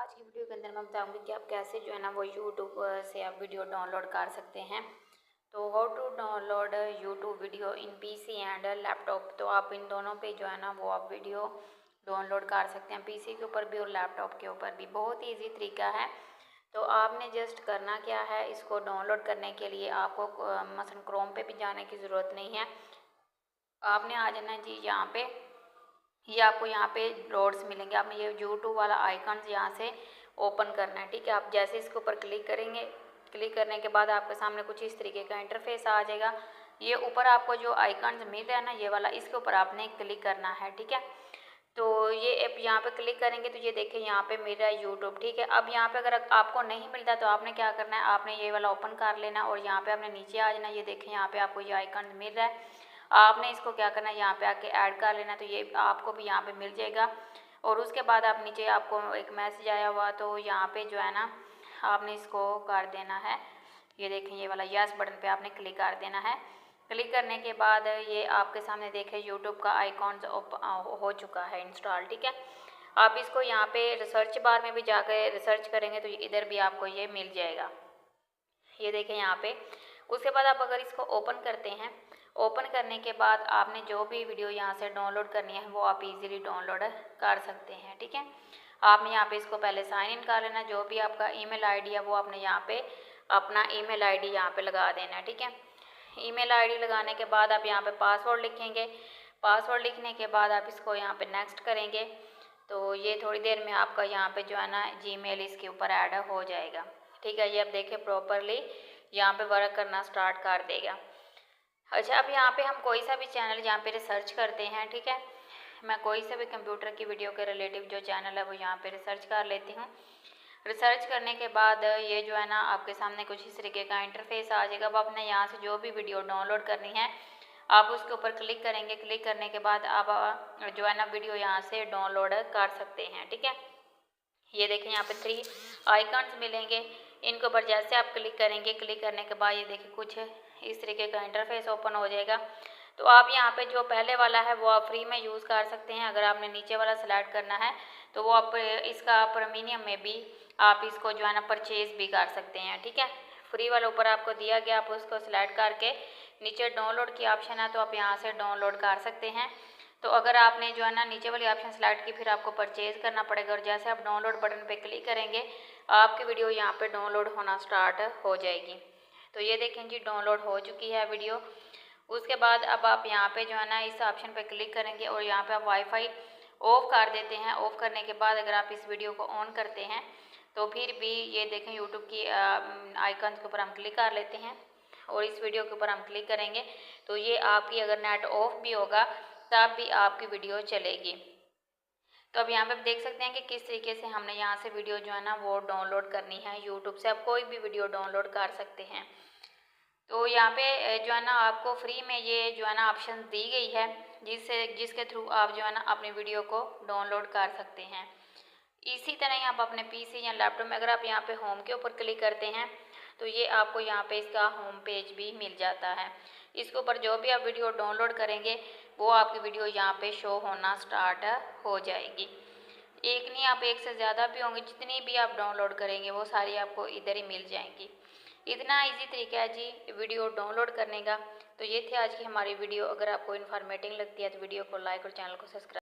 आज की वीडियो के अंदर मैं बताऊंगी कि आप कैसे जो है ना वो यूट्यूब से आप वीडियो डाउनलोड कर सकते हैं। तो how to download YouTube video in PC and laptop. तो आप इन दोनों पे जो है ना वो आप वीडियो डाउनलोड कर सकते हैं, पीसी के ऊपर भी और लैपटॉप के ऊपर भी। बहुत ही ईजी तरीका है। तो आपने जस्ट करना क्या है, इसको डाउनलोड करने के लिए आपको मसलन क्रोम पे भी जाने की ज़रूरत नहीं है। आपने आ जाना जी यहाँ पे, ये आपको यहाँ पे डॉट्स मिलेंगे। आपने ये यूट्यूब वाला आइकन यहाँ से ओपन करना है, ठीक है। आप जैसे इसके ऊपर क्लिक करेंगे, क्लिक करने के बाद आपके सामने कुछ इस तरीके का इंटरफेस आ जाएगा। ये ऊपर आपको जो आइकन मिल रहा है ना ये वाला, इसके ऊपर आपने क्लिक करना है, ठीक है। तो ये ऐप यहाँ पे क्लिक करेंगे तो ये देखिए यहाँ पे मिल रहा है यूट्यूब, ठीक है। अब यहाँ पे अगर आपको नहीं मिलता तो आपने क्या करना है, आपने ये वाला ओपन कर लेना और यहाँ पे आपने नीचे आ जाना। ये देखें यहाँ पे आपको ये आइकन मिल रहा है, आपने इसको क्या करना है, यहाँ पे आके ऐड कर लेना। तो ये आपको भी यहाँ पे मिल जाएगा। और उसके बाद आप नीचे आपको एक मैसेज आया हुआ, तो यहाँ पे जो है ना आपने इसको कर देना है। ये देखें ये वाला यस बटन पे आपने क्लिक कर देना है। क्लिक करने के बाद ये आपके सामने देखें यूट्यूब का आइकॉन हो चुका है इंस्टॉल, ठीक है। आप इसको यहाँ पे रिसर्च बार में भी जाकर रिसर्च करेंगे तो इधर भी आपको ये मिल जाएगा। ये देखें यहाँ पे। उसके बाद आप अगर इसको ओपन करते हैं, ओपन करने के बाद आपने जो भी वीडियो यहाँ से डाउनलोड करनी है वो आप इजीली डाउनलोड कर सकते हैं, ठीक है। आपने यहाँ पे इसको पहले साइन इन कर लेना। जो भी आपका ईमेल आईडी है वो आपने यहाँ पे अपना ईमेल आईडी यहाँ पे लगा देना है, ठीक है। ईमेल आईडी लगाने के बाद आप यहाँ पे पासवर्ड लिखेंगे। पासवर्ड लिखने के बाद आप इसको यहाँ पे नेक्स्ट करेंगे तो ये थोड़ी देर में आपका यहाँ पे जो है ना जीमेल इसके ऊपर ऐड हो जाएगा, ठीक है। ये अब देखें प्रॉपरली यहाँ पे वर्क करना स्टार्ट कर देगा। अच्छा, अब यहाँ पे हम कोई सा भी चैनल यहाँ पे रिसर्च करते हैं, ठीक है। मैं कोई सा भी कंप्यूटर की वीडियो के रिलेटिव जो चैनल है वो यहाँ पे रिसर्च कर लेती हूँ। रिसर्च करने के बाद ये जो है ना आपके सामने कुछ इस तरीके का इंटरफेस आ जाएगा। अब आपने यहाँ से जो भी वीडियो डाउनलोड करनी है आप उसके ऊपर क्लिक करेंगे। क्लिक करने के बाद आप जो है ना वीडियो यहाँ से डाउनलोड कर सकते हैं, ठीक है। ये देखें यहाँ पे 3 आइकन्स मिलेंगे, इनके ऊपर जैसे आप क्लिक करेंगे, क्लिक करने के बाद ये देखिए कुछ इस तरीके का इंटरफेस ओपन हो जाएगा। तो आप यहाँ पे जो पहले वाला है वो आप फ्री में यूज़ कर सकते हैं। अगर आपने नीचे वाला सेलेक्ट करना है तो वो आप इसका प्रीमियम में भी आप इसको जो है ना परचेज भी कर सकते हैं, ठीक है। फ्री वाला ऊपर आपको दिया गया, आप उसको सिलेक्ट करके नीचे डाउनलोड की ऑप्शन है तो आप यहाँ से डाउनलोड कर सकते हैं। तो अगर आपने जो है ना नीचे वाली ऑप्शन सेलेक्ट की फिर आपको परचेज़ करना पड़ेगा। और जैसे आप डाउनलोड बटन पे क्लिक करेंगे आपकी वीडियो यहाँ पे डाउनलोड होना स्टार्ट हो जाएगी। तो ये देखें जी डाउनलोड हो चुकी है वीडियो। उसके बाद अब आप यहाँ पे जो है ना इस ऑप्शन पे क्लिक करेंगे और यहाँ पे आप वाईफाई ऑफ कर देते हैं। ऑफ करने के बाद अगर आप इस वीडियो को ऑन करते हैं तो फिर भी ये देखें यूट्यूब की आइकन के ऊपर हम क्लिक कर लेते हैं और इस वीडियो के ऊपर हम क्लिक करेंगे तो ये आपकी अगर नेट ऑफ भी होगा तब भी आपकी वीडियो चलेगी। तो अब यहाँ पे आप देख सकते हैं कि किस तरीके से हमने यहाँ से वीडियो जो है ना वो डाउनलोड करनी है यूट्यूब से। आप कोई भी वीडियो डाउनलोड कर सकते हैं। तो यहाँ पे जो है ना आपको फ्री में ये जो है ना ऑप्शन दी गई है जिसके थ्रू आप जो है ना अपनी वीडियो को डाउनलोड कर सकते हैं। इसी तरह ही आप अपने पीसी या लैपटॉप में अगर आप यहाँ पे होम के ऊपर क्लिक करते हैं तो ये आपको यहाँ पे इसका होम पेज भी मिल जाता है। इसके ऊपर जो भी आप वीडियो डाउनलोड करेंगे वो आपकी वीडियो यहाँ पे शो होना स्टार्ट हो जाएगी। एक नहीं, आप एक से ज़्यादा भी होंगी, जितनी भी आप डाउनलोड करेंगे वो सारी आपको इधर ही मिल जाएंगी। इतना इजी तरीका है जी वीडियो डाउनलोड करने का। तो ये थी आज की हमारी वीडियो। अगर आपको इन्फॉर्मेटिव लगती है तो वीडियो को लाइक और चैनल को सब्सक्राइब